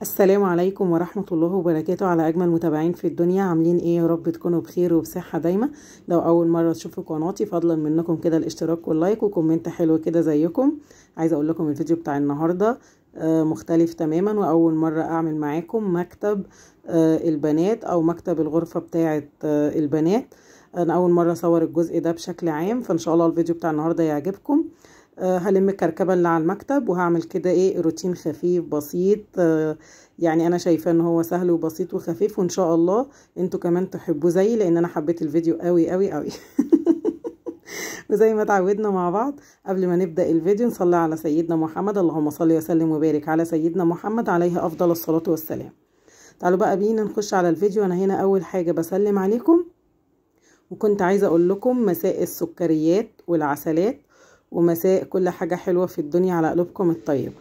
السلام عليكم ورحمة الله وبركاته على أجمل متابعين في الدنيا. عاملين إيه؟ يا رب تكونوا بخير وبصحة دايما. لو أول مرة تشوفوا قناتي فضلا منكم كده الاشتراك واللايك وكومنت حلو كده زيكم. عايزة أقول لكم الفيديو بتاع النهاردة مختلف تماما، وأول مرة أعمل معاكم مكتب البنات أو مكتب الغرفة بتاعة البنات. أنا أول مرة أصور الجزء ده بشكل عام، فإن شاء الله الفيديو بتاع النهاردة يعجبكم. هلم الكركبة اللي على المكتب وهعمل كده ايه روتين خفيف بسيط. يعني انا شايفاه ان هو سهل وبسيط وخفيف، وان شاء الله انتوا كمان تحبوه زيي لان انا حبيت الفيديو قوي قوي قوي. وزي ما اتعودنا مع بعض قبل ما نبدأ الفيديو نصلي على سيدنا محمد، اللهم صل وسلم وبارك على سيدنا محمد عليه افضل الصلاة والسلام. تعالوا بقى بينا نخش على الفيديو. انا هنا اول حاجة بسلم عليكم، وكنت عايزة اقول لكم مساء السكريات والعسلات ومساء كل حاجة حلوة في الدنيا على قلوبكم الطيبة.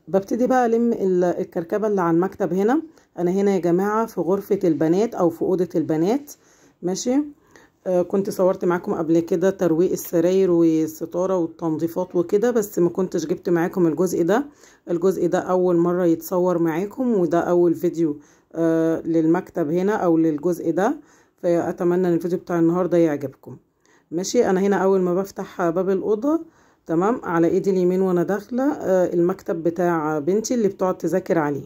ببتدي بقى ألم الكركبة اللي على المكتب. هنا أنا هنا يا جماعة في غرفة البنات أو في أوضة البنات، ماشي. كنت صورت معاكم قبل كده ترويق السراير والستارة والتنظيفات وكده، بس ما كنتش جبت معاكم الجزء ده. الجزء ده أول مرة يتصور معاكم، وده أول فيديو للمكتب هنا أو للجزء ده، فأتمنى أن الفيديو بتاع النهاردة يعجبكم. ماشي. انا هنا اول ما بفتح باب الاوضه تمام على ايدي اليمين وانا داخله المكتب بتاع بنتي اللي بتقعد تذاكر عليه،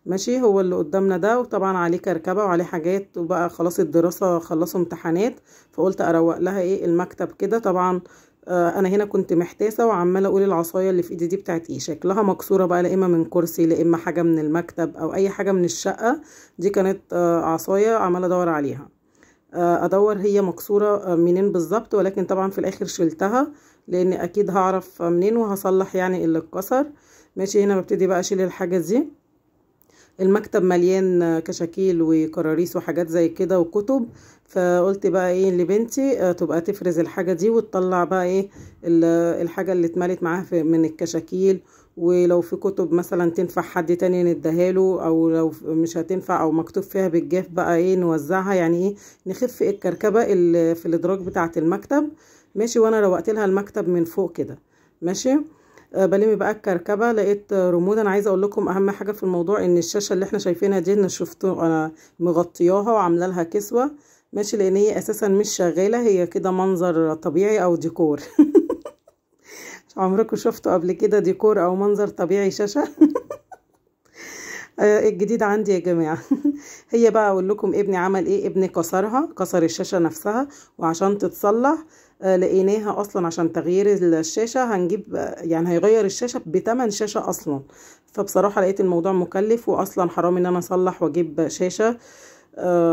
ماشي. هو اللي قدامنا ده، وطبعا عليه كركبه وعليه حاجات، وبقى خلاص الدراسه خلصوا امتحانات، فقلت اروق لها ايه المكتب كده. طبعا انا هنا كنت محتاسه وعماله اقول العصايه اللي في ايدي دي بتاعت ايه، شكلها مكسوره بقى، لا اما من كرسي لا اما حاجه من المكتب او اي حاجه من الشقه. دي كانت عصايه عماله ادور عليها، ادور هي مكسوره منين بالظبط، ولكن طبعا في الاخر شلتها لان اكيد هعرف منين وهصلح يعني اللي اتكسر. ماشي. هنا ببتدي بقى اشيل الحاجه دي. المكتب مليان كشاكيل وكراريس وحاجات زي كده وكتب، فقلت بقى ايه لبنتي تبقى تفرز الحاجه دي وتطلع بقى ايه الحاجه اللي اتملت معاها من الكشاكيل، ولو في كتب مثلا تنفع حد تاني نديها له، او لو مش هتنفع او مكتوب فيها بالجاف بقى ايه نوزعها، يعني ايه نخف الكركبه اللي في الادراج بتاعه المكتب. ماشي. وانا روقت لها المكتب من فوق كده، ماشي. بلم بقى الكركبه لقيت رمود. انا عايزه اقول لكم اهم حاجه في الموضوع ان الشاشه اللي احنا شايفينها دي انا شفته انا مغطياها وعامله لها كسوه، ماشي، لان هي اساسا مش شغاله، هي كده منظر طبيعي او ديكور. عمركم شفتوا قبل كده ديكور او منظر طبيعي شاشه؟ الجديد عندي يا جماعه. هي بقى اقول لكم ابني عمل ايه. ابني كسر الشاشه نفسها، وعشان تتصلح لقيناها اصلا عشان تغيير الشاشه هنجيب يعني هيغير الشاشه بتمن شاشه اصلا. فبصراحه لقيت الموضوع مكلف، واصلا حرام ان انا اصلح واجيب شاشه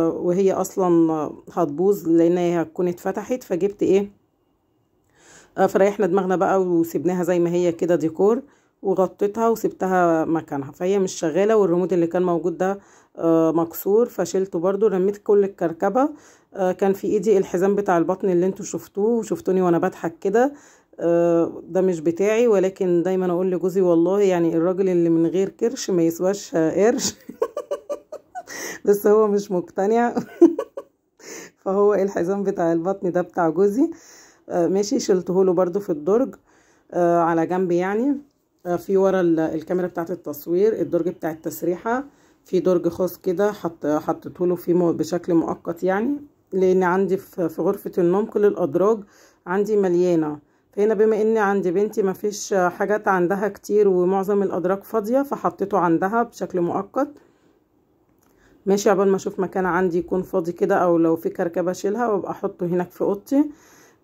وهي اصلا هتبوظ لان هي هتكون اتفتحت. فجبت ايه فريحنا دماغنا بقى وسيبناها زي ما هي كده ديكور، وغطيتها وسبتها مكانها، فهي مش شغاله. والريموت اللي كان موجود ده مكسور فشلته برضو. رميت كل الكركبه. كان في ايدي الحزام بتاع البطن اللي انتوا شفتوه وشفتوني وانا بضحك كده، ده مش بتاعي، ولكن دايما اقول لجوزي والله يعني الراجل اللي من غير كرش ما يسواش قرش. بس هو مش مقتنع. فهو الحزام بتاع البطن ده بتاع جوزي. ماشي. شلته له برضو في الدرج على جنب، يعني في ورا الكاميرا بتاعت التصوير الدرج بتاع التسريحة، في درج خاص كده حطيته له فيه بشكل مؤقت، يعني لان عندي في غرفة النوم كل الادراج عندي مليانة. فهنا بما ان عندي بنتي ما فيش حاجات عندها كتير ومعظم الادراج فاضية، فحطيته عندها بشكل مؤقت. ماشي. عقبال ما اشوف مكان عندي يكون فاضي كده، او لو في كركبة اشيلها وابقى احطه هناك في اوضتي.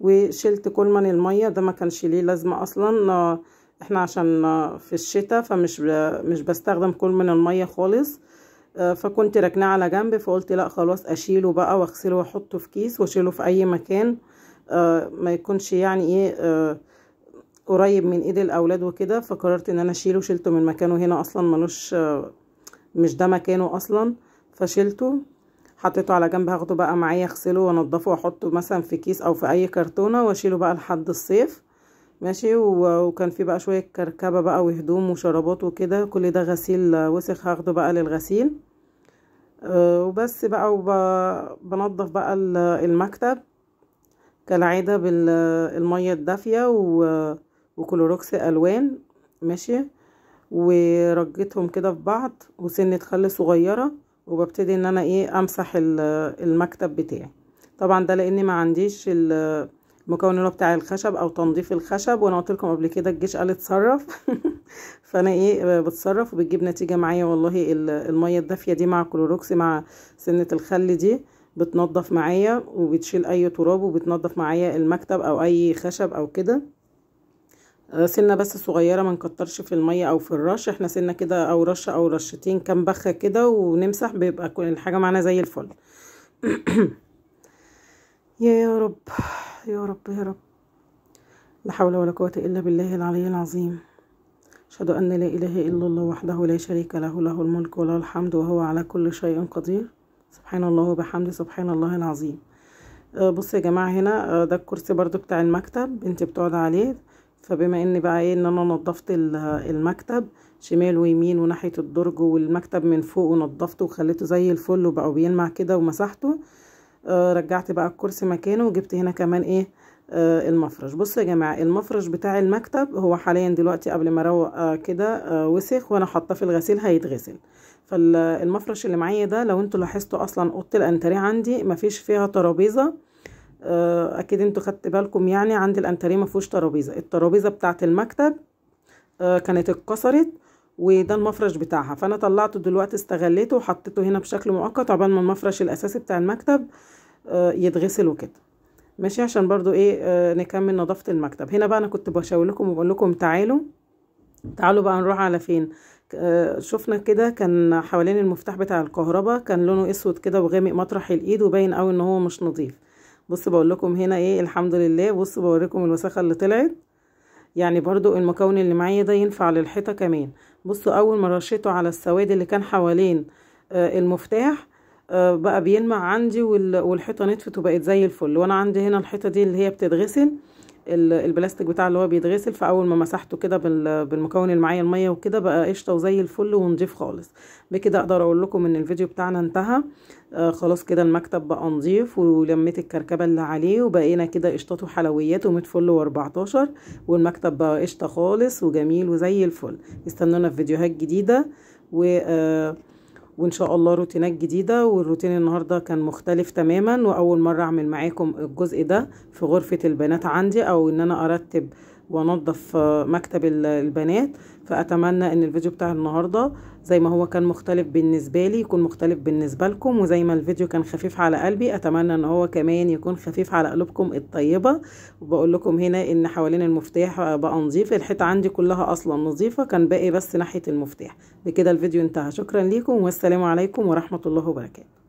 وشلت كولمن المية ده ما كانش ليه لازمة اصلا، احنا عشان في الشتاء فمش مش بستخدم كولمن المية خالص، فكنت راكناه على جنب، فقلت لا خلاص اشيله بقى واغسله واحطه في كيس واشيله في اي مكان ما يكونش يعني ايه قريب من ايد الاولاد وكده. فقررت ان انا اشيله، شلته من مكانه هنا اصلا ملوش مش ده مكانه اصلا، فشلته حطيته على جنب. هاخده بقى معايا اغسله وانضفه واحطه مثلا في كيس او في اي كرتونه واشيله بقى لحد الصيف. ماشي. وكان في بقى شويه كركبه بقى وهدوم وشرابات وكده، كل ده غسيل وسخ هاخده بقى للغسيل. وبس بقى وبنضف بقى المكتب كالعاده بالميه الدافيه وكلوروكس الوان، ماشي. ورجيتهم كده في بعض وسنة خل صغيرة، وببتدي ان انا ايه امسح المكتب بتاعي. طبعا ده لاني ما عنديش المكون اللي هو بتاع الخشب او تنظيف الخشب، وانا قلت لكم قبل كده الجيش قال اتصرف. فانا ايه بتصرف وبتجيب نتيجة معايا والله. المية الدافية دي مع كلوروكس مع سنة الخل دي بتنظف معايا وبتشيل اي تراب وبتنظف معايا المكتب او اي خشب او كده. سنة بس صغيرة، ما نكترش في المية او في الرش، احنا سنة كده او رشة او رشتين كام بخة كده ونمسح، بيبقى كل الحاجة معانا زي الفل. يا رب يا رب يا رب، لا حول ولا قوة الا بالله العلي العظيم. اشهد ان لا اله الا الله وحده لا شريك له، له الملك وله الحمد وهو على كل شيء قدير. سبحان الله وبحمده، سبحان الله العظيم. بصوا يا جماعة، هنا ده الكرسي برضو بتاع المكتب بنتي بتقعد عليه. فبما ان بقى ايه ان انا نظفت المكتب شمال ويمين وناحية الدرج والمكتب من فوق، ونظفته وخليته زي الفل وبقى بيلمع كده ومسحته، رجعت بقى الكرسي مكانه وجبت هنا كمان ايه المفرش. بصوا يا جماعة، المفرش بتاع المكتب هو حاليا دلوقتي قبل ما اروق كده وسخ، وانا حاطاه في الغسيل هيتغسل. فالمفرش اللي معايا ده لو انتوا لاحظتوا اصلا اوضه الانتريه عندي مفيش فيها ترابيزه. اكيد انتوا خدت بالكم، يعني عندي الانتريه مفيهوش ترابيزه. الترابيزه بتاعه المكتب كانت اتكسرت، وده المفرش بتاعها، فانا طلعته دلوقتي استغليته وحطيته هنا بشكل مؤقت عقبال ما المفرش الاساسي بتاع المكتب يتغسل وكده. ماشي، عشان برضو ايه نكمل نظافه المكتب. هنا بقى انا كنت بشاور لكم وبقول لكم تعالوا بقى نروح على فين. شفنا كده كان حوالين المفتاح بتاع الكهرباء كان لونه اسود كده وغامق مطرح الايد، وباين قوي ان هو مش نظيف. بصوا بقول لكم هنا ايه، الحمد لله. بصوا بوريكم الوساخه اللي طلعت. يعني برضو المكون اللي معايا ده ينفع للحيطه كمان. بصوا اول ما رشيته على السواد اللي كان حوالين المفتاح بقى بيلمع عندي، والحيطه نطفت وبقت زي الفل. وانا عندي هنا الحيطه دي اللي هي بتتغسل، البلاستيك بتاع اللي هو بيتغسل، فاول ما مسحته كده بالمكون اللي معايا الميه وكده بقى قشطه وزي الفل ونضيف خالص. بكده اقدر اقول لكم ان الفيديو بتاعنا انتهى. خلاص كده المكتب بقى نضيف، ولميت الكركبه اللي عليه، وبقينا كده قشطات وحلويات وميت فل و14، والمكتب بقى قشطه خالص وجميل وزي الفل. استنونا في فيديوهات جديده وان شاء الله روتينات جديدة. والروتين النهاردة كان مختلف تماما، واول مرة اعمل معاكم الجزء ده في غرفة البنات عندي، او ان انا ارتب وانظف مكتب البنات. فاتمنى ان الفيديو بتاع النهاردة زي ما هو كان مختلف بالنسبة لي يكون مختلف بالنسبة لكم، وزي ما الفيديو كان خفيف على قلبي اتمنى ان هو كمان يكون خفيف على قلوبكم الطيبة. وبقول لكم هنا ان حوالين المفتاح بقى نظيف، الحيطة عندي كلها اصلا نظيفة، كان باقي بس ناحية المفتاح. بكده الفيديو انتهى. شكرا لكم والسلام عليكم ورحمة الله وبركاته.